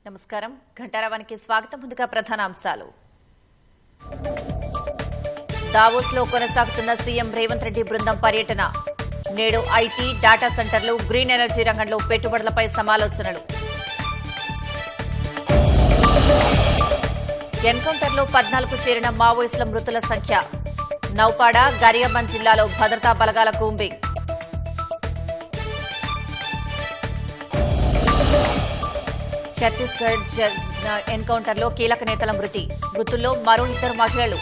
నమస్కారం ఘంటారావానికి స్వాగతం. ముందుగా ప్రధాన అంశాలు. దావోస్ లో కొనసాగుతున్న సీఎం రేవంత్ రెడ్డి బృందం పర్యటన. నేడు ఐటీ, డాటా సెంటర్లు, గ్రీన్ ఎనర్జీ రంగంలో పెట్టుబడులపై సమాలోచనలు. ఎన్కౌంటర్లో 14కు చేరిన మావోయిస్టుల మృతుల సంఖ్య. నౌపాడ, గరియాబంద్ జిల్లాలో భద్రతా బలగాల కూంబింగ్. ఛత్తీస్గఢ్ ఎన్కౌంటర్లో కీలక నేతల మృతి. మృతుల్లో మరో 2 మహిళలు.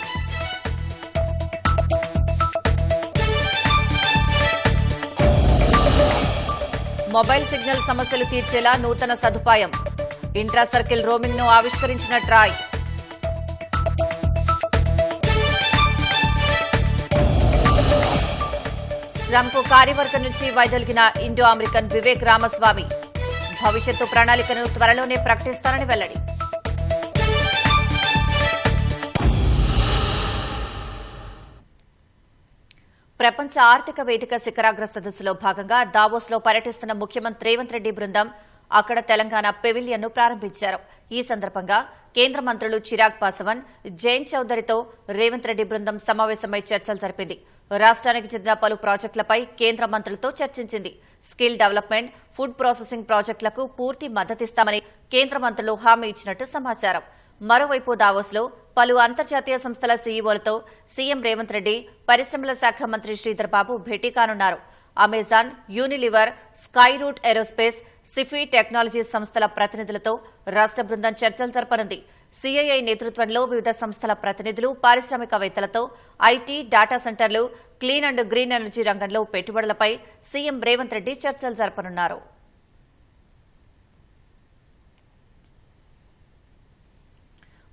మొబైల్ సిగ్నల్ సమస్యలు తీర్చేలా నూతన సదుపాయం. ఇంట్రా సర్కిల్ రోమింగ్ ను ఆవిష్కరించిన ట్రాయ్. ట్రంప్ కార్యవర్గం నుంచి వైదొలిగిన ఇండో అమెరికన్ వివేక్ రామస్వామి. భవిష్యత్తు ప్రణాళికను త్వరలోనే ప్రకటిస్తారని వెల్లడి. ప్రపంచ ఆర్థిక వేదిక శిఖరాగ్ర సదస్సులో భాగంగా దావోస్ లో పర్యటిస్తున్న ముఖ్యమంత్రి రేవంత్ రెడ్డి బృందం అక్కడ తెలంగాణ పెవిలియన్ ను ప్రారంభించారు. ఈ సందర్భంగా కేంద్ర మంత్రులు చిరాగ్ పాస్వాన్, జయంత్ చౌదరితో రేవంత్ రెడ్డి బృందం సమావేశమై చర్చలు జరిపింది. రాష్ట్రానికి చెందిన పలు ప్రాజెక్టులపై కేంద్ర మంత్రులతో చర్చించింది. స్కిల్ డెవలప్మెంట్, ఫుడ్ ప్రాసెసింగ్ ప్రాజెక్టులకు పూర్తి మద్దతిస్తామని కేంద్ర మంత్రులు హామీ ఇచ్చినట్టు సమాచారం. మరోవైపు దావోస్ లో పలు అంతర్జాతీయ సంస్థల సీఈఓలతో సీఎం రేవంత్ రెడ్డి, పరిశ్రమల శాఖ మంత్రి శ్రీధర్ బాబు భేటీ కానున్నారు. Amazon, Unilever, Skyroot Aerospace, Sify Technologies సంస్థల ప్రతినిధులతో రాష్ట్ర బృందం చర్చలు జరపనుంది. సీఐఐ నేతృత్వంలో వివిధ సంస్థల ప్రతినిధులు, పారిశ్రామికవేత్తలతో ఐటీ, డాటా సెంటర్లు, క్లీన్ అండ్ గ్రీన్ ఎనర్జీ రంగంలో పెట్టుబడులపై సీఎం రేవంత్ రెడ్డి చర్చలు జరపనున్నారు.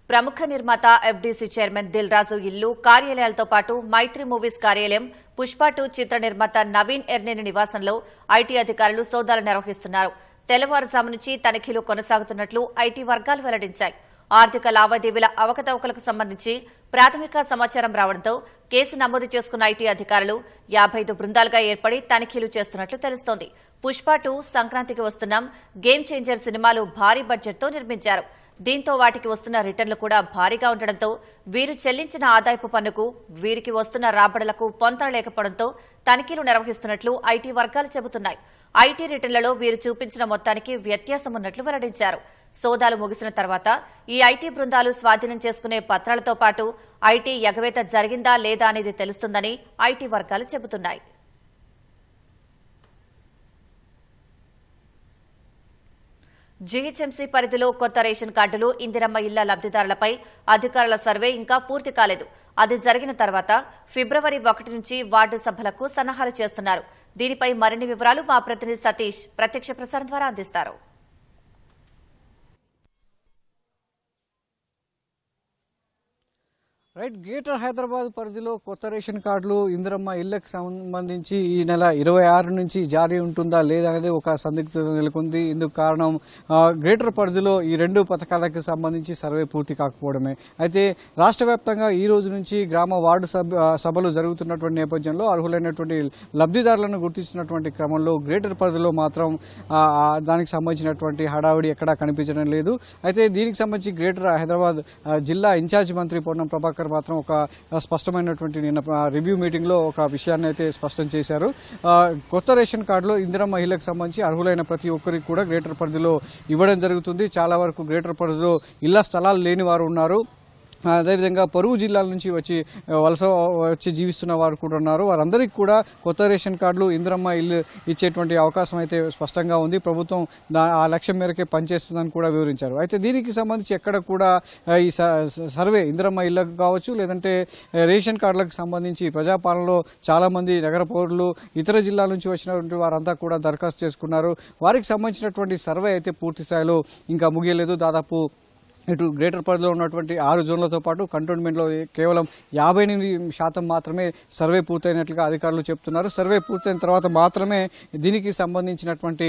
ప్రముఖ నిర్మాత ఎఫ్డీసీ చైర్మన్ దిల్ రాజు ఇల్లు, కార్యాలయాలతో పాటు మైత్రి మూవీస్ కార్యాలయం, పుష్ప 2 చిత్ర నిర్మాత నవీన్ ఎర్నేని నివాసంలో ఐటీ అధికారులు సోదాలు నిర్వహిస్తున్నారు. తెల్లవారుజాము నుంచి తనిఖీలు కొనసాగుతున్నట్లు ఐటీ వర్గాలు వెల్లడించాయి. ఆర్థిక లావాదేవీల అవకతవకలకు సంబంధించి ప్రాథమిక సమాచారం రావడంతో కేసు నమోదు చేసుకున్న ఐటీ అధికారులు 55 బృందాలుగా ఏర్పడి తనిఖీలు చేస్తున్నట్లు తెలుస్తోంది. పుష్ప 2, సంక్రాంతికి వస్తున్నాం, గేమ్ చేంజర్ సినిమాలు భారీ బడ్జెట్తో నిర్మించారు. దీంతో వాటికి వస్తున్న రిటర్న్లు కూడా భారీగా ఉండడంతో వీరు చెల్లించిన ఆదాయపు పన్నుకు వీరికి వస్తున్న రాబడులకు పొంతన లేకపోవడంతో తనిఖీలు నిర్వహిస్తున్నట్లు ఐటీ వర్గాలు చెబుతున్నాయి. ఐటీ రిటర్న్లలో వీరు చూపించిన మొత్తానికి వ్యత్యాసం ఉన్నట్లు వెల్లడించారు. సోదాలు ముగిసిన తర్వాత ఈ ఐటీ బృందాలు స్వాధీనం చేసుకునే పత్రాలతో పాటు ఐటీ ఎగవేత జరిగిందా లేదా అనేది తెలుస్తుందని ఐటీ వర్గాలు చెబుతున్నాయి. జీహెచ్ఎంసీ పరిధిలో కొత్త రేషన్ కార్డులు, ఇందిరమ్మ ఇళ్ల లబ్దిదారులపై అధికారుల సర్వే ఇంకా పూర్తి కాలేదు. అది జరిగిన తర్వాత ఫిబ్రవరి 1 నుంచి వార్డు సభలకు సన్నాహాలు చేస్తున్నారు. దీనిపై మరిన్ని వివరాలు మా ప్రతినిధి సతీష్ ప్రత్యక్ష ప్రసారం ద్వారా అందిస్తారు. గ్రేటర్ హైదరాబాద్ పరిధిలో కొత్త రేషన్ కార్డులు, ఇందిరమ్మ ఇళ్లకు సంబంధించి ఈ నెల 26 నుంచి జారీ ఉంటుందా లేదా అనేది ఒక సందిగ్ధత నెలకొంది. ఇందుకు కారణం గ్రేటర్ పరిధిలో ఈ 2 పథకాలకు సంబంధించి సర్వే పూర్తి కాకపోవడమే. అయితే రాష్ట్ర వ్యాప్తంగా ఈ రోజు నుంచి గ్రామ వార్డు సభలు జరుగుతున్నటువంటి నేపథ్యంలో అర్హులైనటువంటి లబ్దిదారులను గుర్తిస్తున్నటువంటి క్రమంలో గ్రేటర్ పరిధిలో మాత్రం దానికి సంబంధించినటువంటి హడావిడి ఎక్కడా కనిపించడం లేదు. అయితే దీనికి సంబంధించి గ్రేటర్ హైదరాబాద్ జిల్లా ఇన్ఛార్జ్ మంత్రి పొన్నం ప్రభాకర్ మాత్రం ఒక స్పష్టమైనటువంటి నిన్న రివ్యూ మీటింగ్ లో ఒక విషయాన్ని అయితే స్పష్టం చేశారు. కొత్త రేషన్ కార్డులో ఇందిరమ్మ మహిళలకు సంబంధించి అర్హులైన ప్రతి ఒక్కరికి కూడా గ్రేటర్ పరిధిలో ఇవ్వడం జరుగుతుంది. చాలా వరకు గ్రేటర్ పరిధిలో ఇళ్ల స్థలాలు లేని వారు ఉన్నారు. అదేవిధంగా పొరుగు జిల్లాల నుంచి వచ్చి జీవిస్తున్న వారు కూడా ఉన్నారు. వారందరికీ కూడా కొత్త రేషన్ కార్డులు, ఇందిరమ్మ ఇల్లు ఇచ్చేటువంటి అవకాశం అయితే స్పష్టంగా ఉంది. ప్రభుత్వం ఆ లక్ష్యం మేరకే పనిచేస్తుందని కూడా వివరించారు. అయితే దీనికి సంబంధించి ఎక్కడ కూడా ఈ సర్వే ఇందిరమ్మ ఇళ్లకు కావచ్చు, లేదంటే రేషన్ కార్డులకు సంబంధించి ప్రజాపాలనలో చాలా మంది నగర పౌరులు, ఇతర జిల్లాల నుంచి వచ్చినటువంటి వారంతా కూడా దరఖాస్తు చేసుకున్నారు. వారికి సంబంధించినటువంటి సర్వే అయితే పూర్తి స్థాయిలో ఇంకా ముగియలేదు. దాదాపు ఇటు గ్రేటర్ పరిధిలో ఉన్నటువంటి 6 జోన్లతో పాటు కంటోన్మెంట్లో కేవలం 58% మాత్రమే సర్వే పూర్తయినట్లుగా అధికారులు చెప్తున్నారు. సర్వే పూర్తయిన తర్వాత మాత్రమే దీనికి సంబంధించినటువంటి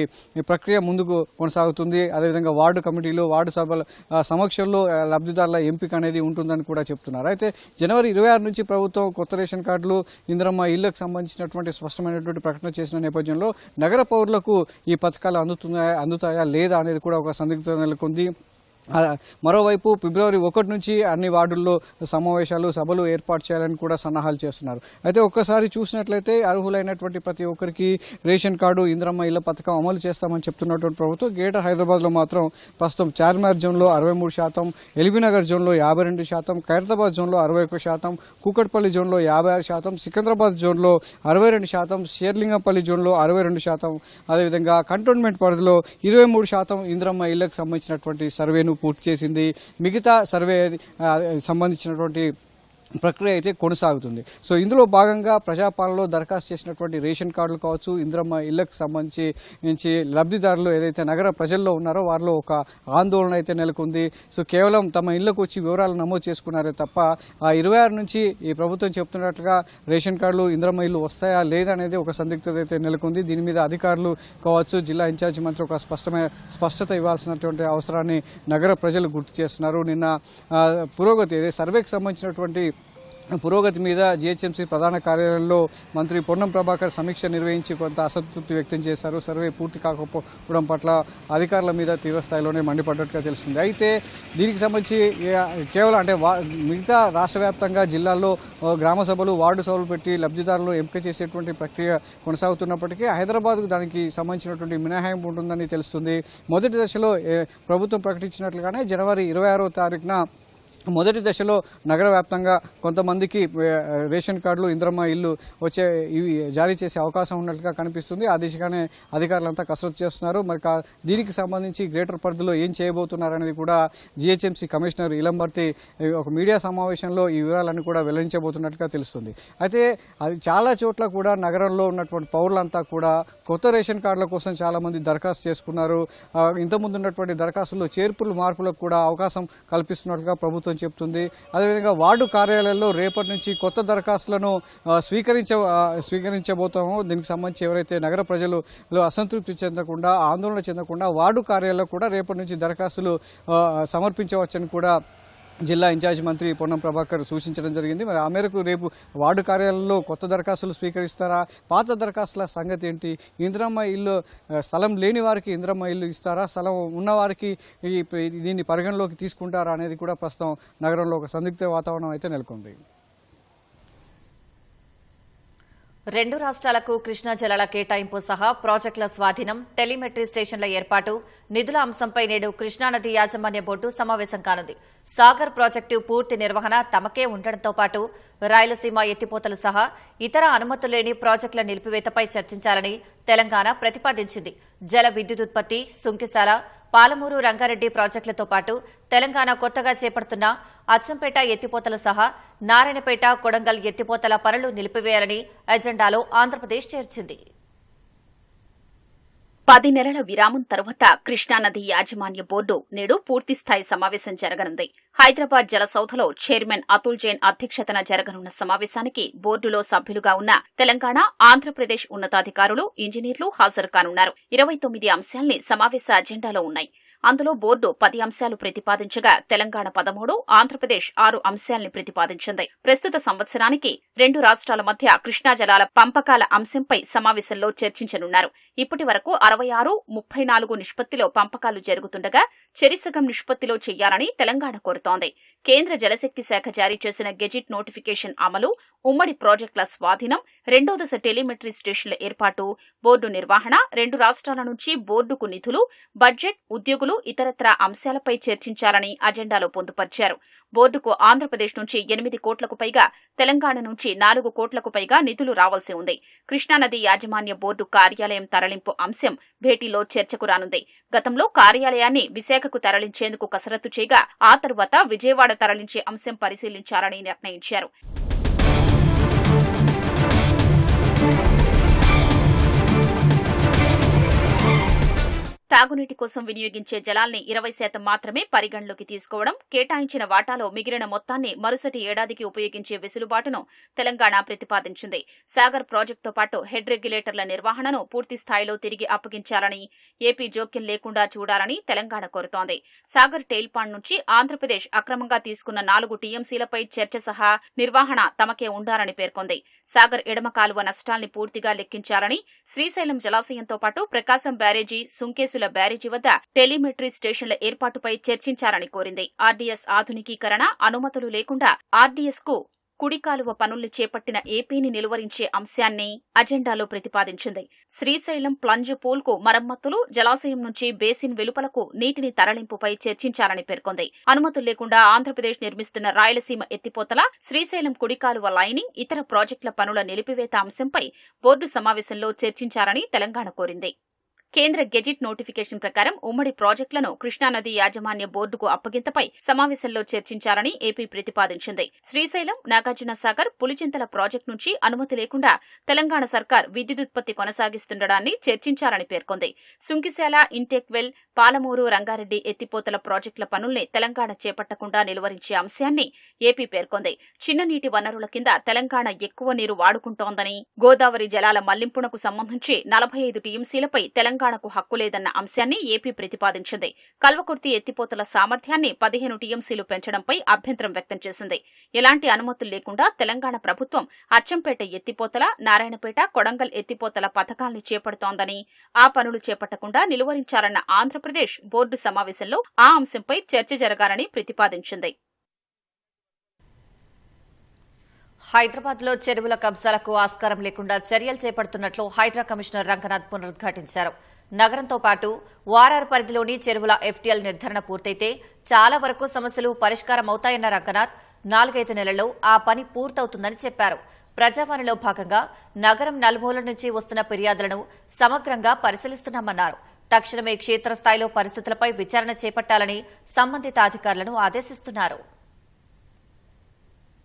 ప్రక్రియ ముందుకు కొనసాగుతుంది. అదేవిధంగా వార్డు కమిటీలు, వార్డు సభల సమక్షంలో లబ్ధిదారుల ఎంపిక అనేది ఉంటుందని కూడా చెప్తున్నారు. అయితే జనవరి 26 నుంచి ప్రభుత్వం కొత్త రేషన్ కార్డులు, ఇందిరమ్మ ఇళ్లకు సంబంధించినటువంటి స్పష్టమైనటువంటి ప్రకటన చేసిన నేపథ్యంలో నగర పౌరులకు ఈ పథకాలు అందుతాయా లేదా అనేది కూడా ఒక సందిగ్ధత నెలకొంది. మరోవైపు ఫిబ్రవరి 1 నుంచి అన్ని వార్డుల్లో సమావేశాలు, సభలు ఏర్పాటు చేయాలని కూడా సన్నాహాలు చేస్తున్నారు. అయితే ఒక్కసారి చూసినట్లయితే అర్హులైనటువంటి ప్రతి ఒక్కరికి రేషన్ కార్డు, ఇందిరమ్మ ఇళ్ల పథకం అమలు చేస్తామని చెప్తున్నటువంటి ప్రభుత్వం గ్రేటర్ హైదరాబాద్లో మాత్రం ప్రస్తుతం చార్మినార్ జోన్లో 63%, ఎల్బీనగర్ జోన్లో 52%, ఖైరతాబాద్ జోన్లో 61%, కూకట్పల్లి జోన్లో 56%, సికింద్రాబాద్ జోన్లో 62%, షేర్లింగంపల్లి జోన్లో 62%, అదేవిధంగా కంటోన్మెంట్ పరిధిలో 23% ఇందిరమ్మ ఇళ్లకు సంబంధించినటువంటి సర్వేను పూర్తి చేసింది. మిగతా సర్వే సంబంధించినటువంటి ప్రక్రియ అయితే కొనసాగుతుంది. సో ఇందులో భాగంగా ప్రజాపాలనలో దరఖాస్తు చేసినటువంటి రేషన్ కార్డులు కావచ్చు, ఇందిరమ్మ ఇళ్లకు సంబంధించి లబ్ధిదారులు ఏదైతే నగర ప్రజల్లో ఉన్నారో వారిలో ఒక ఆందోళన అయితే నెలకొంది. సో కేవలం తమ ఇళ్లకు వచ్చి వివరాలు నమోదు చేసుకున్నారే తప్ప 26 నుంచి ఈ ప్రభుత్వం చెప్తున్నట్లుగా రేషన్ కార్డులు, ఇందిరమ్మ ఇల్లు వస్తాయా లేదా అనేది ఒక సందిగ్ధత అయితే నెలకొంది. దీని మీద అధికారులు కావచ్చు, జిల్లా ఇన్ఛార్జి మంత్రి ఒక స్పష్టత ఇవ్వాల్సినటువంటి అవసరాన్ని నగర ప్రజలు గుర్తు చేస్తున్నారు. నిన్న పురోగతి సర్వేకి సంబంధించినటువంటి పురోగతి మీద జీహెచ్ఎంసీ ప్రధాన కార్యాలయంలో మంత్రి పొన్నం ప్రభాకర్ సమీక్ష నిర్వహించి కొంత అసంతృప్తి వ్యక్తం చేశారు. సర్వే పూర్తి కాకపోవడం పట్ల అధికారుల మీద తీవ్రస్థాయిలోనే మండిపడ్డట్టుగా తెలుస్తుంది. అయితే దీనికి సంబంధించి కేవలం అంటే మిగతా రాష్ట్ర వ్యాప్తంగా జిల్లాల్లో గ్రామ సభలు, వార్డు సభలు పెట్టి లబ్ధిదారులు ఎంపిక చేసేటువంటి ప్రక్రియ కొనసాగుతున్నప్పటికీ హైదరాబాద్కు దానికి సంబంధించినటువంటి మినహాయింపు ఉంటుందని తెలుస్తుంది. మొదటి దశలో ప్రభుత్వం ప్రకటించినట్లుగానే జనవరి 26వ తారీఖున మొదటి దశలో నగర వ్యాప్తంగా కొంతమందికి రేషన్ కార్డులు, ఇందిరమ్మ ఇల్లు ఇవి జారీ చేసే అవకాశం ఉన్నట్లుగా కనిపిస్తుంది. ఆ దిశగానే అధికారులంతా కసరత్తు చేస్తున్నారు. మరి దీనికి సంబంధించి గ్రేటర్ పరిధిలో ఏం చేయబోతున్నారనేది కూడా జీహెచ్ఎంసీ కమిషనర్ ఇలంబర్తి ఒక మీడియా సమావేశంలో ఈ వివరాలన్నీ కూడా వెల్లడించబోతున్నట్లుగా తెలుస్తుంది. అయితే అది చాలా చోట్ల కూడా నగరంలో ఉన్నటువంటి పౌరులంతా కూడా కొత్త రేషన్ కార్డుల కోసం చాలా మంది దరఖాస్తు చేసుకున్నారు. ఇంతకుముందు ఉన్నటువంటి దరఖాస్తుల్లో చేర్పులు, మార్పులకు కూడా అవకాశం కల్పిస్తున్నట్లుగా ప్రభుత్వం చెప్తుంది. అదేవిధంగా వార్డు కార్యాలయాల్లో రేపటి నుంచి కొత్త దరఖాస్తులను స్వీకరించబోతామో దీనికి సంబంధించి ఎవరైతే నగర ప్రజలు అసంతృప్తి చెందకుండా, ఆందోళన చెందకుండా వార్డు కార్యాలయాల్లో కూడా రేపటి నుంచి దరఖాస్తులు సమర్పించవచ్చని కూడా జిల్లా ఇన్ఛార్జి మంత్రి పొన్నం ప్రభాకర్ సూచించడం జరిగింది. మరి ఆ మేరకు రేపు వార్డు కార్యాలయంలో కొత్త దరఖాస్తులు స్వీకరిస్తారా, పాత దరఖాస్తుల సంగతి ఏంటి, ఇందిరమ్మ ఇల్లు స్థలం లేని వారికి ఇందిరమ్మ ఇల్లు ఇస్తారా, స్థలం ఉన్నవారికి దీన్ని పరిగణలోకి తీసుకుంటారా అనేది కూడా ప్రస్తుతం నగరంలో ఒక సందిగ్ధ వాతావరణం అయితే నెలకొంది. 2 రాష్ట్రాలకు కృష్ణా జలాల కేటాయింపు సహా ప్రాజెక్టుల స్వాధీనం, టెలిమెట్రీ స్టేషన్ల ఏర్పాటు, నిధుల అంశంపై నేడు కృష్ణానది యాజమాన్య బోర్డు సమావేశం కానుంది. సాగర్ ప్రాజెక్టు పూర్తి నిర్వహణ తమకే ఉండడంతో పాటు రాయలసీమ ఎత్తిపోతలు సహా ఇతర అనుమతులు లేని ప్రాజెక్టుల నిలిపివేతపై చర్చించాలని తెలంగాణ ప్రతిపాదించింది. జల విద్యుదుత్పత్తి, సుంకిశాల, పాలమూరు, రంగారెడ్డి ప్రాజెక్టులతో పాటు తెలంగాణ కొత్తగా చేపడుతున్న అచ్చంపేట ఎత్తిపోతల సహా నారాయణపేట, కొడంగల్ ఎత్తిపోతల పనులు నిలిపివేయాలని ఎజెండాలో ఆంధ్రప్రదేశ్ చేర్చింది. 10 నెలల విరామం తర్వాత కృష్ణానది యాజమాన్య బోర్డు నేడు పూర్తిస్థాయి సమావేశం జరగనుంది. హైదరాబాద్ జలసౌధలో చైర్మన్ అతుల్ జైన్ అధ్యక్షతన జరగనున్న సమావేశానికి బోర్డులో సభ్యులుగా ఉన్న తెలంగాణ, ఆంధ్రప్రదేశ్ ఉన్నతాధికారులు, ఇంజనీర్లు హాజరు కానున్నారు. 29 అంశాల్ని సమావేశ అజెండాలో ఉన్నాయి. అందులో బోర్డు 10 అంశాలు ప్రతిపాదించగా తెలంగాణ 13, ఆంధ్రప్రదేశ్ 6 అంశాల్ని ప్రతిపాదించింది. ప్రస్తుత సంవత్సరానికి 2 రాష్ట్రాల మధ్య కృష్ణా జలాల పంపకాల అంశంపై సమావేశంలో చర్చించనున్నారు. ఇప్పటి వరకు 66-34 నిష్పత్తిలో పంపకాలు జరుగుతుండగా చెరిసగం నిష్పత్తిలో చేయాలని తెలంగాణ కోరుతోంది. కేంద్ర జలశక్తి శాఖ జారీ చేసిన గెజిట్ నోటిఫికేషన్ అమలు, ఉమ్మడి ప్రాజెక్టుల స్వాధీనం, 2వ దశ టెలిమెట్రీ స్టేషన్ల ఏర్పాటు, బోర్డు నిర్వహణ, 2 రాష్ట్రాల నుంచి బోర్డుకు నిధులు, బడ్జెట్, ఉద్యోగులు, ఇతరత్రా అంశాలపై చర్చించాలని అజెండాలో పొందుపర్చారు. బోర్డుకు ఆంధ్రప్రదేశ్ నుంచి 8 కోట్లకు పైగా, తెలంగాణ నుంచి 4 కోట్లకు పైగా నిధులు రావాల్సి ఉంది. కృష్ణానది యాజమాన్య బోర్డు కార్యాలయం తరలింపు అంశం భేటీలో చర్చకు రానుంది. గతంలో కార్యాలయాన్ని విశాఖకు తరలించేందుకు కసరత్తు చేయగా ఆ తర్వాత విజయవాడ తరలించే అంశం పరిశీలించాలని నిర్ణయించారు. తాగునీటి కోసం వినియోగించే జలాల్ని 20% మాత్రమే పరిగణలోకి తీసుకోవడం, కేటాయించిన వాటాలో మిగిలిన మొత్తాన్ని మరుసటి ఏడాదికి ఉపయోగించే వెసులుబాటును తెలంగాణ ప్రతిపాదించింది. సాగర్ ప్రాజెక్టుతో పాటు హెడ్ రెగ్యులేటర్ల నిర్వహణను పూర్తి స్థాయిలో తిరిగి అప్పగించాలని, ఏపీ జోక్యం లేకుండా చూడాలని తెలంగాణ కోరుతోంది. సాగర్ టెయిల్ పాండ్ నుంచి ఆంధ్రప్రదేశ్ అక్రమంగా తీసుకున్న 4 టీఎంసీలపై చర్చ సహా నిర్వహణ తమకే ఉండాలని పేర్కొంది. సాగర్ ఎడమ కాలువ నష్టాల్ని పూర్తిగా లెక్కించాలని, శ్రీశైలం జలాశయంతో పాటు ప్రకాశం బ్యారేజీ, సుంకేసుల బ్యారేజీ వద్ద టెలిమెట్రీ స్టేషన్ల ఏర్పాటుపై చర్చించాలని కోరింది. ఆర్డీఎస్ ఆధునికీకరణ అనుమతులు లేకుండా ఆర్డీఎస్ కు కుడి కాలువ పనుల్ని చేపట్టిన ఏపీని నిలువరించే అంశాన్ని అజెండాలో ప్రతిపాదించింది. శ్రీశైలం ప్లంజ్ పూల్ కు మరమ్మతులు, జలాశయం నుంచి బేసిన్ వెలుపలకు నీటిని తరలింపుపై చర్చించాలని పేర్కొంది. అనుమతులు లేకుండా ఆంధ్రప్రదేశ్ నిర్మిస్తున్న రాయలసీమ ఎత్తిపోతల, శ్రీశైలం కుడి కాలువ లైనింగ్, ఇతర ప్రాజెక్టుల పనుల నిలిపివేత అంశంపై బోర్డు సమావేశంలో చర్చించాలని తెలంగాణ కోరింది. కేంద్ర గెజిట్ నోటిఫికేషన్ ప్రకారం ఉమ్మడి ప్రాజెక్టులను కృష్ణానది యాజమాన్య బోర్డుకు అప్పగింతపై సమావేశంలో చర్చించాలని ఏపీ ప్రతిపాదించింది. శ్రీశైలం, నాగార్జునసాగర్, పులిచింతల ప్రాజెక్టు నుంచి అనుమతి లేకుండా తెలంగాణ సర్కార్ విద్యుదుత్పత్తి కొనసాగిస్తుండడాన్ని చర్చించాలని పేర్కొంది. సుంకిశాల, ఇంటెక్ వెల్, పాలమూరు, రంగారెడ్డి ఎత్తిపోతల ప్రాజెక్టుల పనుల్ని తెలంగాణ చేపట్టకుండా నిలువరించే అంశాన్ని ఏపీ పేర్కొంది. చిన్న నీటి వనరుల కింద తెలంగాణ ఎక్కువ నీరు వాడుకుంటోందని, గోదావరి జలాల మళ్లింపునకు సంబంధించి 45 టీఎంసీలపై తెలంగాణకు హక్కు లేదన్న అంశాన్ని ఏపీ ప్రతిపాదించింది. కల్వకుర్తి ఎత్తిపోతల సామర్థ్యాన్ని 15 టీఎంసీలు పెంచడంపై అభ్యంతరం వ్యక్తం చేసింది. ఎలాంటి అనుమతులు లేకుండా తెలంగాణ ప్రభుత్వం అచ్చంపేట ఎత్తిపోతల, నారాయణపేట, కొడంగల్ ఎత్తిపోతల పథకాల్ని చేపడుతోందని, ఆ పనులు చేపట్టకుండా నిలువరించాలన్న ఆంధ్రప్రదేశ్ బోర్డు సమావేశంలో ఆ అంశంపై చర్చ జరగాలని ప్రతిపాదించింది. హైదరాబాద్లో చెరువుల కబ్జాలకు ఆస్కారం లేకుండా చర్యలు చేపడుతున్నట్లు హైడ్రా కమిషనర్ రంగనాథ్ పునరుద్ఘాటించారు. నగరంతో పాటు వారార్ పరిధిలోని చెరువుల ఎఫ్టీఎల్ నిర్ధారణ పూర్తయితే చాలా వరకు సమస్యలు పరిష్కారమవుతాయన్న రంగనాథ్ 4-5 నెలల్లో ఆ పని పూర్తవుతుందని చెప్పారు. ప్రజావాణిలో భాగంగా నగరం నలుమూలల నుంచి వస్తున్న ఫిర్యాదులను సమగ్రంగా పరిశీలిస్తున్నామన్నారు. తక్షణమే క్షేత్రస్థాయిలో పరిస్థితులపై విచారణ చేపట్టాలని సంబంధిత అధికారులను ఆదేశిస్తున్నారు.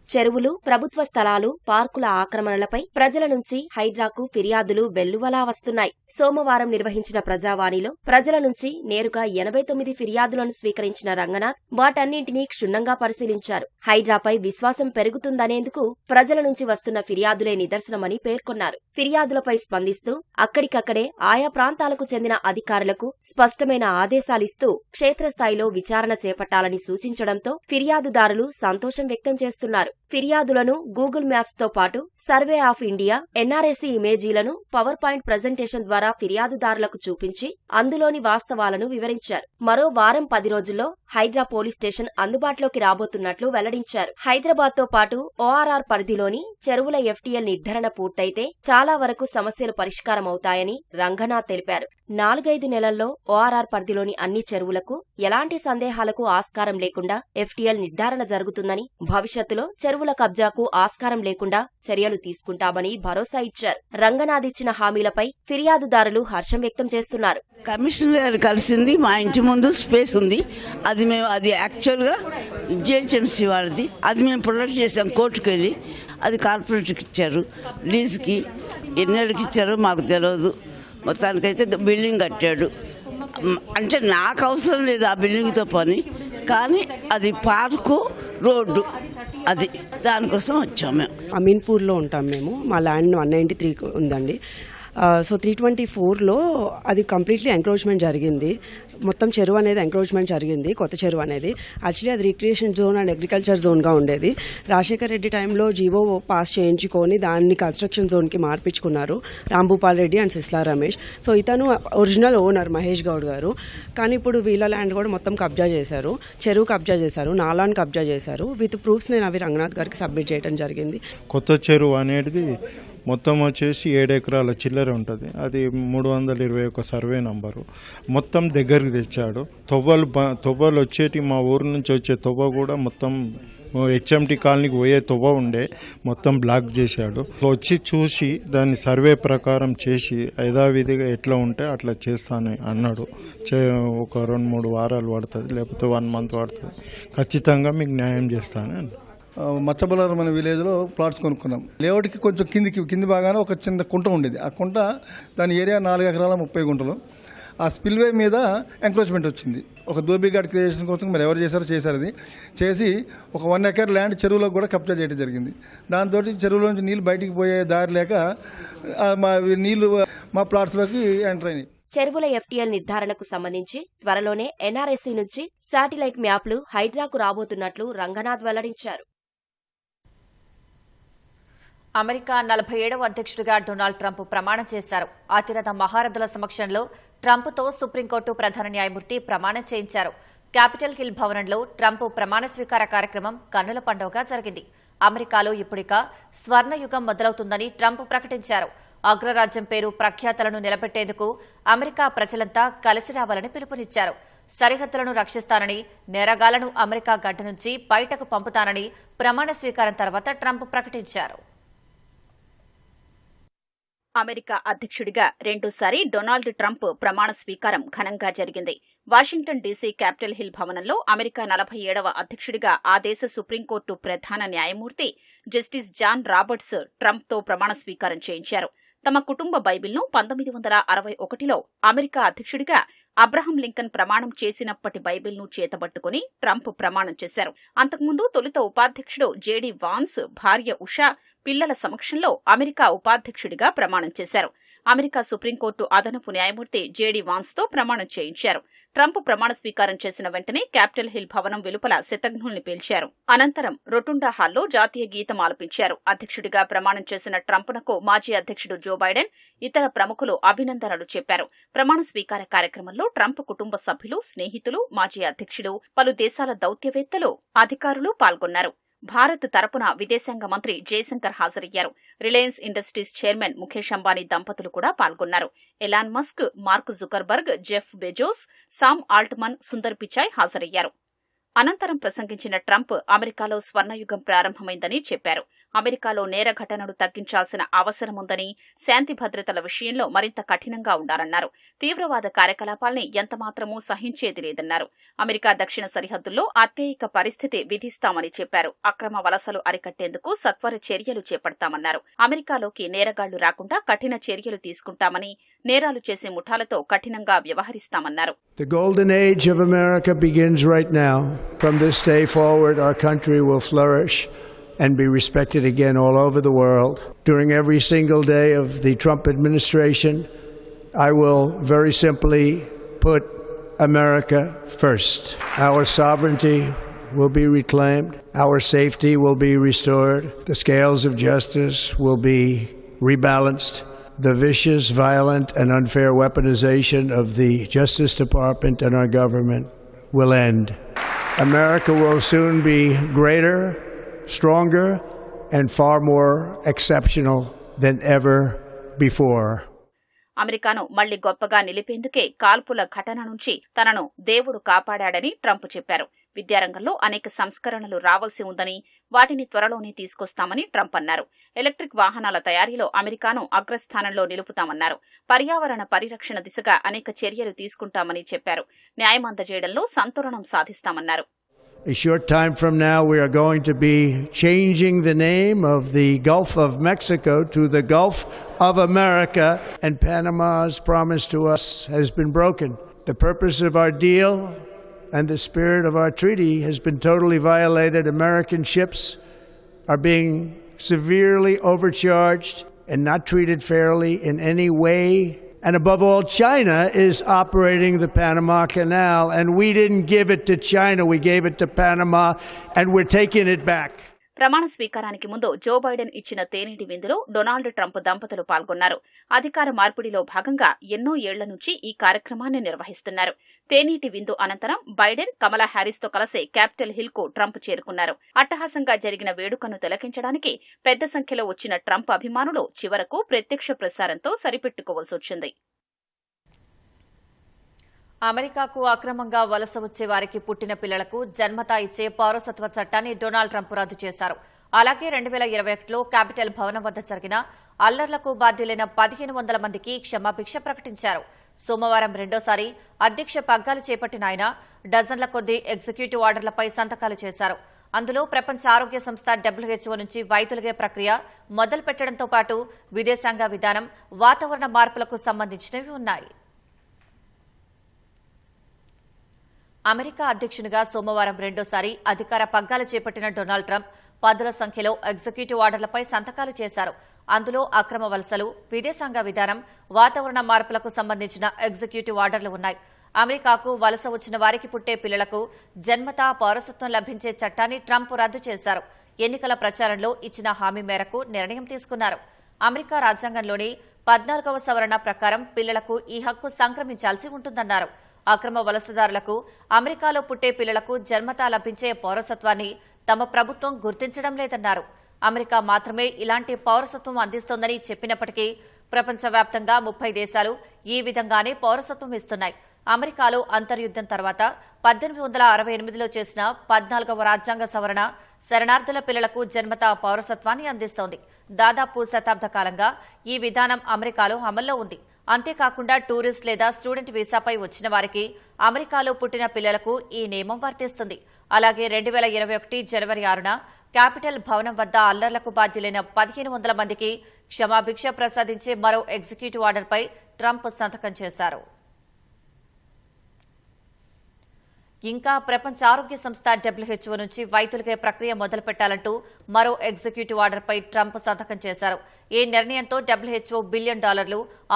చెరువులు, ప్రభుత్వ స్థలాలు, పార్కుల ఆక్రమణలపై ప్రజల నుంచి హైడ్రాకు ఫిర్యాదులు వెల్లువలా వస్తున్నాయి. సోమవారం నిర్వహించిన ప్రజావాణిలో ప్రజల నుంచి నేరుగా 89 ఫిర్యాదులను స్వీకరించిన రంగనాథ్ వాటన్నింటినీ క్షుణ్ణంగా పరిశీలించారు. హైడ్రాపై విశ్వాసం పెరుగుతుందనేందుకు ప్రజల నుంచి వస్తున్న ఫిర్యాదులే నిదర్శనమని పేర్కొన్నారు. ఫిర్యాదులపై స్పందిస్తూ అక్కడికక్కడే ఆయా ప్రాంతాలకు చెందిన అధికారులకు స్పష్టమైన ఆదేశాలిస్తూ క్షేత్రస్థాయిలో విచారణ చేపట్టాలని సూచించడంతో ఫిర్యాదుదారులు సంతోషం వ్యక్తం చేస్తున్నారు. ఫిర్యాదులను గూగుల్ మ్యాప్స్ తో పాటు సర్వే ఆఫ్ ఇండియా, ఎన్ఆర్ఎస్సీ ఇమేజీలను పవర్ పాయింట్ ప్రజెంటేషన్ ద్వారా ఫిర్యాదుదారులకు చూపించి అందులోని వాస్తవాలను వివరించారు. మరో వారం 10 రోజుల్లో హైడ్రా పోలీస్ స్టేషన్ అందుబాటులోకి రాబోతున్నట్లు వెల్లడించారు. హైదరాబాద్ తో పాటు ఓఆర్ఆర్ పరిధిలోని చెరువుల ఎఫ్టీఎల్ నిర్ధారణ పూర్తయితే చాలా వరకు సమస్యలు పరిష్కారమవుతాయని రంగనాథ్ తెలిపారు. 4-5 నెలల్లో ఓఆర్ఆర్ పరిధిలోని అన్ని చెరువులకు ఎలాంటి సందేహాలకు ఆస్కారం లేకుండా ఎఫ్టీఎల్ నిర్ధారణ జరుగుతుందని, భవిష్యత్తులో చెరువుల కబ్జాకు ఆస్కారం లేకుండా చర్యలు తీసుకుంటామని భరోసా ఇచ్చారు. రంగనాథ్ ఇచ్చిన హామీలపై ఫిర్యాదుదారులు హర్షం వ్యక్తం చేస్తున్నారు. కమిషనర్ గారు కలిసింది, మా ఇంటి ముందు స్పేస్ ఉంది, అది యాక్చువల్గా జిహెచ్ఎంసీ వాళ్ళది. అది మేము ప్రొడక్ట్ చేసాం కోర్టుకు వెళ్ళి. అది కార్పొరేట్కి ఇచ్చారు లీజుకి. ఎన్నేళ్ళకి ఇచ్చారో మాకు తెలియదు. మొత్తానికైతే బిల్డింగ్ కట్టాడు. అంటే నాకు అవసరం లేదు ఆ బిల్డింగ్తో పని, కానీ అది పార్కు, రోడ్డు, అది దానికోసం వచ్చాము మేము. అమీన్పూర్లో ఉంటాం మేము. మా ల్యాండ్ 193 ఉందండి. సో 324లో అది కంప్లీట్లీ ఎంక్రోచ్మెంట్ జరిగింది. మొత్తం చెరువు అనేది ఎంక్రోచ్మెంట్ జరిగింది, కొత్త చెరువు అనేది. యాక్చువల్లీ అది రిక్రియేషన్ జోన్ అండ్ అగ్రికల్చర్ జోన్గా ఉండేది. రాజశేఖర్ రెడ్డి టైంలో జీవో పాస్ చేయించుకొని దాన్ని కన్స్ట్రక్షన్ జోన్కి మార్పించుకున్నారు రాంభూపాల్ రెడ్డి అండ్ సిస్లా రమేష్. సో ఇతను ఒరిజినల్ ఓనర్ మహేష్ గౌడ్ గారు. కానీ ఇప్పుడు వీళ్ళ ల్యాండ్ కూడా మొత్తం కబ్జా చేశారు, చెరువు కబ్జా చేశారు, నాలాన్ కబ్జా చేశారు. విత్ ప్రూఫ్స్ నేను అవి రంగనాథ్ గారికి సబ్మిట్ చేయడం జరిగింది. కొత్త చెరువు అనేది మొత్తం వచ్చేసి 7 ఎకరాల చిల్లర ఉంటుంది. అది 321 సర్వే నంబరు. మొత్తం దగ్గరికి తెచ్చాడు. తొవ్వలు వచ్చేటి మా ఊరు నుంచి వచ్చే తొవ్వ కూడా మొత్తం హెచ్ఎంటీ కాలనీకి పోయే తొవ్వ ఉండే, మొత్తం బ్లాక్ చేశాడు. వచ్చి చూసి దాన్ని సర్వే ప్రకారం చేసి యథావిధిగా ఎట్లా ఉంటే అట్లా చేస్తానని అన్నాడు. ఒక 2-3 వారాలు పడుతుంది, లేకపోతే 1 మంత్ పడుతుంది. ఖచ్చితంగా మీకు న్యాయం చేస్తానని. మచ్చబలారం అనే విలేజ్లో ప్లాట్స్ కొనుక్కున్నాం. లేఅవుట్కి కొంచెం కింది భాగాన ఒక చిన్న కుంట ఉండేది. ఆ కుంట దాని ఏరియా 4 ఎకరాల 30 గుంటలు. ఆ స్పిల్వే మీద ఎంక్రోచ్మెంట్ వచ్చింది. ఒక దోబిఘాట్ క్రియేషన్ కోసం మరి ఎవరు చేశారు అది చేసి ఒక 1 ఎకర్ ల్యాండ్ చెరువులో కూడా కబ్జా చేయడం జరిగింది. దాంతో చెరువులోంచి నీళ్ళు బయటికి పోయే దారి లేక మా నీళ్లు మా ప్లాట్స్లోకి ఎంటర్ అయినాయి. చెరువుల ఎఫ్టీఎల్ నిర్ధారణకు సంబంధించి త్వరలోనే ఎన్ఆర్ఎస్సీ నుంచి శాటిలైట్ మ్యాప్లు హైడ్రాకు రాబోతున్నట్లు రంగనాథ్ వెల్లడించారు. అమెరికా 47వ అధ్యక్షుడిగా డొనాల్డ్ ట్రంప్ ప్రమాణం చేశారు. అతిరథ మహారథుల సమక్షంలో ట్రంప్తో సుప్రీంకోర్టు ప్రధాన న్యాయమూర్తి ప్రమాణం చేయించారు. క్యాపిటల్ హిల్ భవనంలో ట్రంప్ ప్రమాణ స్వీకార కార్యక్రమం కన్నుల పండుగగా జరిగింది. అమెరికాలో ఇప్పుడిక స్వర్ణయుగం మొదలవుతుందని ట్రంప్ ప్రకటించారు. అగ్రరాజ్యం పేరు ప్రఖ్యాతలను నిలబెట్టేందుకు అమెరికా ప్రజలంతా కలిసి రావాలని పిలుపునిచ్చారు. సరిహద్దులను రక్షిస్తానని, నేరగాళ్లను అమెరికా గడ్డ నుంచి బయటకు పంపుతానని ప్రమాణ స్వీకారం తర్వాత ట్రంప్ ప్రకటించారు. అమెరికా అధ్యక్షుడిగా రెండోసారి డొనాల్డ్ ట్రంప్ ప్రమాణ స్వీకారం ఘనంగా జరిగింది. వాషింగ్టన్ డీసీ క్యాపిటల్ హిల్ భవనంలో అమెరికా 47వ అధ్యక్షుడిగా ఆ దేశ సుప్రీంకోర్టు ప్రధాన న్యాయమూర్తి జస్టిస్ జాన్ రాబర్ట్స్ ట్రంప్తో ప్రమాణ స్వీకారం చేయించారు. తమ కుటుంబ బైబిల్ను 1961లో అమెరికా అధ్యక్షుడిగా అబ్రహం లింకన్ ప్రమాణం చేసినప్పటి బైబిల్ను చేతబట్టుకుని ట్రంప్ ప్రమాణం చేశారు. అంతకుముందు తొలుత ఉపాధ్యక్షుడు జేడీ వాన్స్ భార్య ఉషా పిల్లల సమక్షంలో అమెరికా ఉపాధ్యక్షుడిగా ప్రమాణం చేశారు. అమెరికా సుప్రీంకోర్టు అదనపు న్యాయమూర్తి జేడీ వాన్స్తో ప్రమాణం చేయించారు. ట్రంప్ ప్రమాణ స్వీకారం చేసిన వెంటనే క్యాపిటల్ హిల్ భవనం వెలుపల శతఘ్నుల్ని పేల్చారు. అనంతరం రొటుండా హాల్లో జాతీయ గీతం ఆలపించారు. అధ్యక్షుడిగా ప్రమాణం చేసిన ట్రంప్నకు మాజీ అధ్యక్షుడు జో బైడెన్, ఇతర ప్రముఖులు అభినందనలు చెప్పారు. ప్రమాణ స్వీకార కార్యక్రమంలో ట్రంప్ కుటుంబ సభ్యులు, స్నేహితులు, మాజీ అధ్యక్షుడు, పలు దేశాల దౌత్యవేత్తలు, అధికారులు పాల్గొన్నారు. భారత్ తరపున విదేశాంగ మంత్రి జయశంకర్ హాజరయ్యారు. Reliance Industries chairman Mukesh Ambani దంపతులు కూడా పాల్గొన్నారు. Elon Musk, Mark Zuckerberg, Jeff Bezos, Sam Altman, Sundar Pichai హాజరయ్యారు. అనంతరం ప్రసంగించిన ట్రంప్ అమెరికాలో స్వర్ణయుగం ప్రారంభమైందని చెప్పారు. అమెరికాలో నేర ఘటనలు తగ్గించాల్సిన అవసరముందని, శాంతి భద్రతల విషయంలో మరింత కఠినంగా ఉండాలన్నారు. తీవ్రవాద కార్యకలాపాల్ని ఎంతమాత్రమూ సహించేది లేదన్నారు. అమెరికా దక్షిణ సరిహద్దుల్లో అత్యయిక పరిస్థితి విధిస్తామని చెప్పారు. అక్రమ వలసలు అరికట్టేందుకు సత్వర చర్యలు చేపడతామన్నారు. అమెరికాలోకి నేరగాళ్లు రాకుండా కఠిన చర్యలు తీసుకుంటామని, నేరాలు చేసే ముఠాలతో కఠినంగా వ్యవహరిస్తామన్నారు. The golden age of America begins right now. From this day forward, our country will flourish and be respected again all over the world. During every single day of the Trump administration, I will very simply put America first. Our sovereignty will be reclaimed. Our safety will be restored. The scales of justice will be rebalanced. The vicious, violent, and unfair weaponization of the Justice Department and our government will end. America will soon be greater, stronger, and far more exceptional than ever before. అమెరికాను మళ్లీ గొప్పగా నిలిపేందుకే కాల్పుల ఘటన నుంచి తనను దేవుడు కాపాడాడని Trump చెప్పారు. విద్యారంగంలో అనేక సంస్కరణలు రావాల్సి ఉందని, వాటిని త్వరలోనే తీసుకొస్తామని ట్రంప్ అన్నారు. ఎలక్ట్రిక్ వాహనాల తయారీలో అమెరికాను అగ్రస్థానంలో నిలుపుతామన్నారు. పర్యావరణ పరిరక్షణ దిశగా అనేక చర్యలు తీసుకుంటామని చెప్పారు. న్యాయం అందజేయడంలో సంతులనం సాధిస్తామన్నారు. A short time from now, we are going to be changing the name of the Gulf of Mexico to the Gulf of America, and Panama's promise to us has been broken. The purpose of our deal and the spirit of our treaty has been totally violated. American ships are being severely overcharged and not treated fairly in any way. And above all, China is operating the Panama Canal, and we didn't give it to China, we gave it to Panama, and we're taking it back. ప్రమాణ స్వీకారానికి ముందు Joe Biden ఇచ్చిన తేనీటి విందులో Donald Trump దంపతులు పాల్గొన్నారు. అధికార మార్పిడిలో భాగంగా ఎన్నో ఏళ్ల నుంచి ఈ కార్యక్రమాన్ని నిర్వహిస్తున్నారు. తేనీటి విందు అనంతరం బైడెన్, కమలా హ్యారిస్తో కలిసి క్యాపిటల్ హిల్ కు ట్రంప్ చేరుకున్నారు. అట్టహాసంగా జరిగిన వేడుకను తిలకించడానికి పెద్ద సంఖ్యలో వచ్చిన ట్రంప్ అభిమానులు చివరకు ప్రత్యక్ష ప్రసారంతో సరిపెట్టుకోవాల్సొచ్చింది. అమెరికాకు అక్రమంగా వలస వచ్చే వారికి పుట్టిన పిల్లలకు జన్మతా ఇచ్చే పౌరసత్వ చట్టాన్ని డొనాల్డ్ ట్రంప్ రద్దు చేశారు. అలాగే 2021లో క్యాపిటల్ భవనం వద్ద జరిగిన అల్లర్లకు బాధ్యులైన 1500 మందికి క్షమాభిక్ష ప్రకటించారు. సోమవారం రెండోసారి అధ్యక్ష పగ్గాలు చేపట్టిన ఆయన డజన్ల కొద్దీ ఎగ్జిక్యూటివ్ ఆర్డర్లపై సంతకాలు చేశారు. అందులో ప్రపంచ ఆరోగ్య సంస్థ WHO నుంచి వైదొలిగే ప్రక్రియ మొదలుపెట్టడంతో పాటు విదేశాంగ విధానం, వాతావరణ మార్పులకు సంబంధించినవి ఉన్నాయి. అమెరికా అధ్యక్షునిగా సోమవారం రెండోసారి అధికార పగ్గాలు చేపట్టిన డొనాల్డ్ ట్రంప్ పదుల సంఖ్యలో ఎగ్జిక్యూటివ్ ఆర్డర్లపై సంతకాలు చేశారు. అందులో అక్రమ వలసలు, విదేశాంగ విధానం, వాతావరణ మార్పులకు సంబంధించిన ఎగ్జిక్యూటివ్ ఆర్డర్లు ఉన్నాయి. అమెరికాకు వలస వచ్చిన వారికి పుట్టే పిల్లలకు జన్మతా పౌరసత్వం లభించే చట్టాన్ని ట్రంప్ రద్దు చేశారు. ఎన్నికల ప్రచారంలో ఇచ్చిన హామీ మేరకు నిర్ణయం తీసుకున్నారు. అమెరికా రాజ్యాంగంలోని 14వ సవరణ ప్రకారం పిల్లలకు ఈ హక్కు సంక్రమించాల్సి ఉంటుందన్నారు. అక్రమ వలసదారులకు, అమెరికాలో పుట్టే పిల్లలకు జన్మతా లభించే పౌరసత్వాన్ని తమ ప్రభుత్వం గుర్తించడం లేదన్నారు. అమెరికా మాత్రమే ఇలాంటి పౌరసత్వం అందిస్తోందని చెప్పినప్పటికీ ప్రపంచవ్యాప్తంగా 30 దేశాలు ఈ విధంగానే పౌరసత్వం ఇస్తున్నాయి. అమెరికాలో అంతర్యుద్దం తర్వాత 1868లో చేసిన 14వ రాజ్యాంగ సవరణ శరణార్థుల పిల్లలకు జన్మతా పౌరసత్వాన్ని అందిస్తోంది. దాదాపు శతాబ్ద కాలంగా ఈ విధానం అమెరికాలో అమల్లో ఉంది. అంతేకాకుండా టూరిస్ట్ లేదా స్టూడెంట్ వీసాపై వచ్చిన వారికి అమెరికాలో పుట్టిన పిల్లలకు ఈ నియమం వర్తిస్తుంది. అలాగే 2021 జనవరి 6న క్యాపిటల్ భవనం వద్ద అల్లర్లకు బాధ్యులైన 1500 మందికి క్షమాభిక్ష ప్రసాదించే మరో ఎగ్జిక్యూటివ్ ఆర్డర్పై ట్రంప్ సంతకం చేశారు. ఇంకా ప్రపంచ ఆరోగ్య సంస్థ WHO నుంచి వైదొలిగే ప్రక్రియ మొదలుపెట్టాలంటూ మరో ఎగ్జిక్యూటివ్ ఆర్డర్పై ట్రంప్ సంతకం చేశారు. ఈ నిర్ణయంతో WHO $1 బిలియన్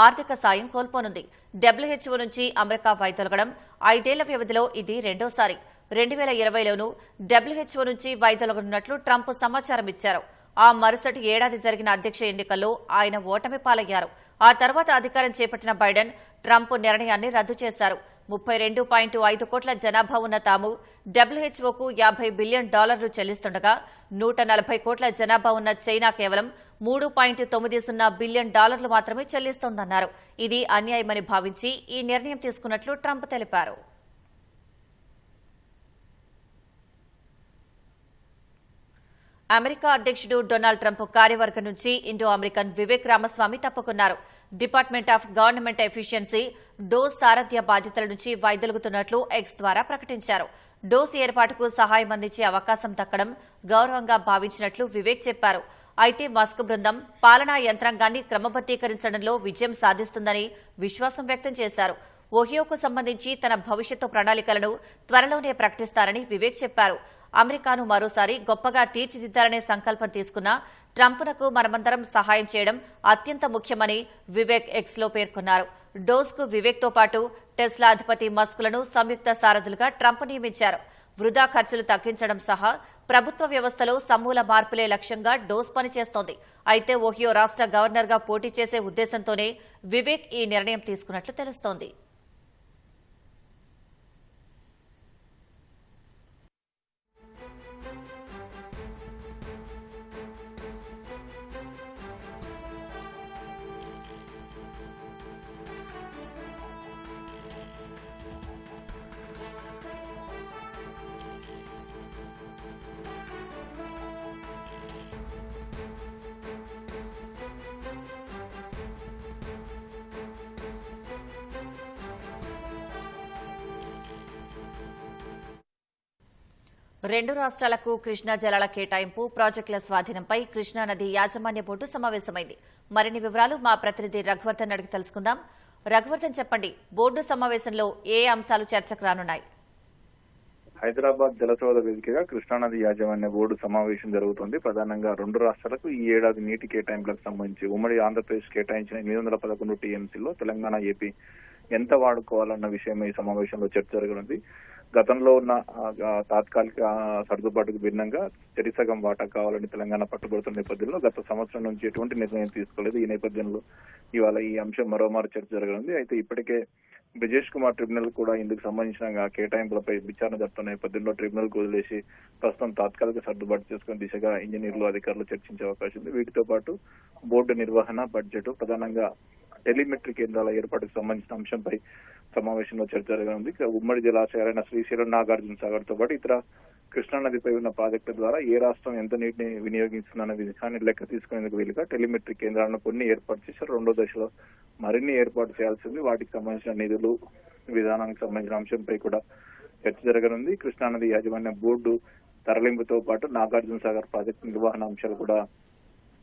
ఆర్థిక సాయం కోల్పోనుంది. WHO నుంచి అమెరికా వైదొలగడం 5 ఏళ్ల వ్యవధిలో ఇది రెండోసారి. 2020లోనూ WHO నుంచి వైదొలగనున్నట్లు ట్రంప్ సమాచారం ఇచ్చారు. ఆ మరుసటి ఏడాది జరిగిన అధ్యక్ష ఎన్నికల్లో ఆయన ఓటమి పాలయ్యారు. ఆ తర్వాత అధికారం చేపట్టిన బైడెన్ ట్రంప్ నిర్ణయాన్ని రద్దు చేశారు. 32.5 కోట్ల జనాభా ఉన్న తాము WHOకు $50 బిలియన్ చెల్లిస్తుండగా 140 కోట్ల జనాభా ఉన్న చైనా కేవలం $3.90 బిలియన్ మాత్రమే చెల్లిస్తోందన్నారు. ఇది అన్యాయమని భావించి ఈ నిర్ణయం తీసుకున్నట్లు ట్రంప్ తెలిపారు. అమెరికా అధ్యక్షుడు డొనాల్డ్ ట్రంప్ కార్యవర్గం నుంచి ఇండో అమెరికన్ వివేక్ రామస్వామి తప్పుకున్నారు. Department of government efficiency DOGE సారథ్య బాధ్యతల నుంచి వైదొలుగుతున్నట్లు ఎక్స్ ద్వారా ప్రకటించారు. డోస్ ఏర్పాటుకు సహాయం అందించే అవకాశం దక్కడం గౌరవంగా భావించినట్లు వివేక్ చెప్పారు. అయితే మస్క్ బృందం పాలనా యంత్రాంగాన్ని క్రమబద్దీకరించడంలో విజయం సాధిస్తుందని విశ్వాసం వ్యక్తం చేశారు. ఓహియోకు సంబంధించి తన భవిష్యత్తు ప్రణాళికలను త్వరలోనే ప్రకటిస్తారని వివేక్ చెప్పారు. అమెరికాను మరోసారి గొప్పగా తీర్చిదిద్దాలనే సంకల్పం తీసుకున్న ట్రంప్నకు మనమందరం సహాయం చేయడం అత్యంత ముఖ్యమని వివేక్ ఎక్స్లో పేర్కొన్నారు. డోస్కు వివేక్తో పాటు టెస్లా అధిపతి మస్క్లను సంయుక్త సారథులుగా ట్రంప్ నియమించారు. వృధా ఖర్చులు తగ్గించడం సహా ప్రభుత్వ వ్యవస్థలో సమూల మార్పులే లక్ష్యంగా డోస్ పనిచేస్తోంది. అయితే ఓహియో రాష్ట్ర గవర్నర్గా పోటీ చేసే ఉద్దేశంతోనే వివేక్ ఈ నిర్ణయం తీసుకున్నట్లు తెలుస్తోంది. రెండు రాష్ట్రాలకు కృష్ణా జలాల కేటాయింపు, ప్రాజెక్టుల స్వాధీనంపై కృష్ణానది యాజమాన్య బోర్డు సమావేశమైంది. మరిన్ని వివరాలు మా ప్రతినిధి రఘువర్ధన్ అడిగి తెలుసుకుందాం. రఘువర్ధన్, చెప్పండి, బోర్డు సమావేశంలో ఏ అంశాలు చర్చకు రానున్నాయి? హైదరాబాద్ జలసౌధ వేదికగా కృష్ణానది యాజమాన్య బోర్డు సమావేశం జరుగుతుంది. ప్రధానంగా రెండు రాష్ట్రాలకు ఈ ఏడాది నీటి కేటాయింపులకు సంబంధించి ఉమ్మడి ఆంధ్రప్రదేశ్ కేటాయించిన 811 టీఎంసీలో తెలంగాణ, ఏపీ ఎంత వాడుకోవాలన్న విషయమై ఈ సమావేశంలో చర్చ జరగనుంది. గతంలో ఉన్న తాత్కాలిక సర్దుబాటుకు భిన్నంగా చెరిసగం వాటా కావాలని తెలంగాణ పట్టుబడుతున్న నేపథ్యంలో గత సంవత్సరం నుంచి ఎటువంటి నిర్ణయం తీసుకోలేదు. ఈ నేపథ్యంలో ఇవాళ ఈ అంశం మరోమారు చర్చ జరగనుంది. అయితే ఇప్పటికే బ్రిజేష్ కుమార్ ట్రిబ్యునల్ కూడా ఇందుకు సంబంధించిన కేటాయింపులపై విచారణ జరుపుతున్న నేపథ్యంలో ట్రిబ్యునల్ కు వదిలేసి ప్రస్తుతం తాత్కాలిక సర్దుబాటు చేసుకునే దిశగా ఇంజనీర్లు, అధికారులు చర్చించే అవకాశం ఉంది. వీటితో పాటు బోర్డు నిర్వహణ, బడ్జెట్, ప్రధానంగా టెలిమెట్రీ కేంద్రాల ఏర్పాటుకు సంబంధించిన అంశంపై సమావేశంలో చర్చ జరగనుంది. ఉమ్మడి జలాశయాలైన శ్రీశైలం, నాగార్జున సాగర్ తో పాటు ఇతర కృష్ణానదిపై ఉన్న ప్రాజెక్టుల ద్వారా ఏ రాష్ట్రం ఎంత నీటిని వినియోగిస్తుందన్న విషయాన్ని లెక్క తీసుకునేందుకు వీలుగా టెలిమెట్రీ కేంద్రాలను కొన్ని ఏర్పాటు చేశారు. రెండో దశలో మరిన్ని ఏర్పాటు చేయాల్సింది. వాటికి సంబంధించిన నిధులు, విధానానికి సంబంధించిన అంశంపై కూడా చర్చ జరగనుంది. కృష్ణానది యాజమాన్య బోర్డు తరలింపుతో పాటు నాగార్జున సాగర్ ప్రాజెక్టు నిర్వహణ అంశాలు కూడా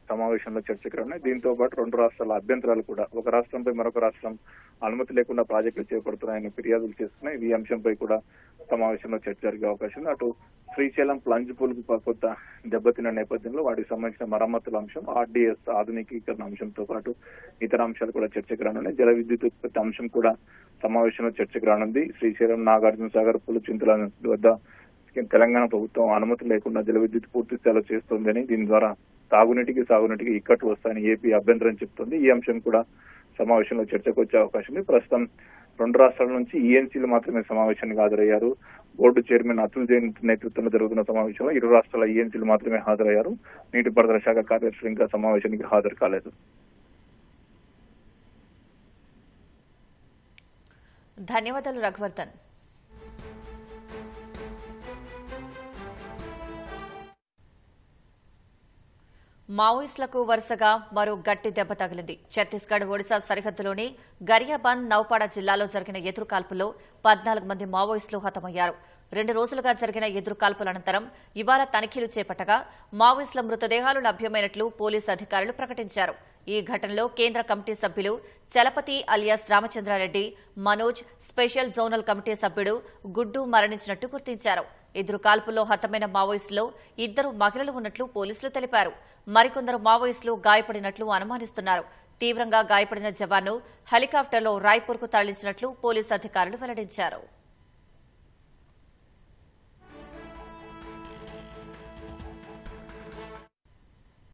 సమావేశంలో చర్చకు రానున్నాయి. దీంతో పాటు రెండు రాష్ట్రాల అభ్యంతరాలు కూడా, ఒక రాష్ట్రంపై మరొక రాష్ట్రం అనుమతి లేకుండా ప్రాజెక్టులు చేపడుతున్నాయని ఫిర్యాదులు చేస్తున్నాయి. ఈ అంశంపై కూడా సమావేశంలో చర్చ జరిగే అవకాశం ఉంది. అటు శ్రీశైలం ప్లంజ్ పూల్ కొత్త దెబ్బతిన్న నేపథ్యంలో వాటికి సంబంధించిన మరమ్మతుల అంశం, ఆర్డీఎస్ ఆధునికీకరణ అంశంతో పాటు ఇతర అంశాలు కూడా చర్చకు రానున్నాయి. జల విద్యుత్ ఉత్పత్తి అంశం కూడా సమావేశంలో చర్చకు రానుంది. శ్రీశైలం, నాగార్జున సాగర్, పులిచింతల వద్ద తెలంగాణ ప్రభుత్వం అనుమతి లేకుండా జల విద్యుత్ పూర్తి స్థాయిలో చేస్తోందని, దీని ద్వారా సాగునీటికి ఇక్కట్లు వస్తాయని ఏపీ అభ్యంతరం చెప్తోంది. ఈ అంశం కూడా సమావేశంలో చర్చకు వచ్చే అవకాశం ఉంది. ప్రస్తుతం రెండు రాష్ట్రాల నుంచి ఈఎన్సీలు మాత్రమే సమావేశానికి హాజరయ్యారు. బోర్డు చైర్మన్ అతుల్ జైన్ నేతృత్వంలో జరుగుతున్న సమావేశంలో ఇరు రాష్ట్రాల ఈఎన్సీలు మాత్రమే హాజరయ్యారు. నీటిపారుదల శాఖ కార్యదర్శులు ఇంకా సమావేశానికి హాజరు కాలేదు. ధన్యవాదాలు రఘువర్ధన్. మావోయిస్టులకు వరుసగా మరో గట్టి దెబ్బ తగిలింది. ఛత్తీస్గఢ్ ఒడిశా సరిహద్దులోని గరియాబంద్, నౌపాడ జిల్లాలో జరిగిన ఎదురుకాల్పుల్లో 14 మంది మావోయిస్టులు హతమయ్యారు. 2 రోజులుగా జరిగిన ఎదురుకాల్పుల అనంతరం ఇవాళ తనిఖీలు చేపట్టగా మావోయిస్టుల మృతదేహాలు లభ్యమైనట్లు పోలీసు అధికారులు ప్రకటించారు. ఈ ఘటనలో కేంద్ర కమిటీ సభ్యులు Chalapathi alias Ramachandra Reddy, Manoj, special zonal committee సభ్యుడు గుడ్డు మరణించినట్టు గుర్తించారు. ఎదురు కాల్పుల్లో హతమైన మావోయిస్టులో 2 మహిళలు ఉన్నట్లు పోలీసులు తెలిపారు. మరికొందరు మావోయిస్టులు గాయపడినట్లు అనుమానిస్తున్నారు. తీవ్రంగా గాయపడిన జవాన్ను హెలికాప్టర్లో రాయ్పూర్కు తరలించినట్లు పోలీసు అధికారులు వెల్లడించారు.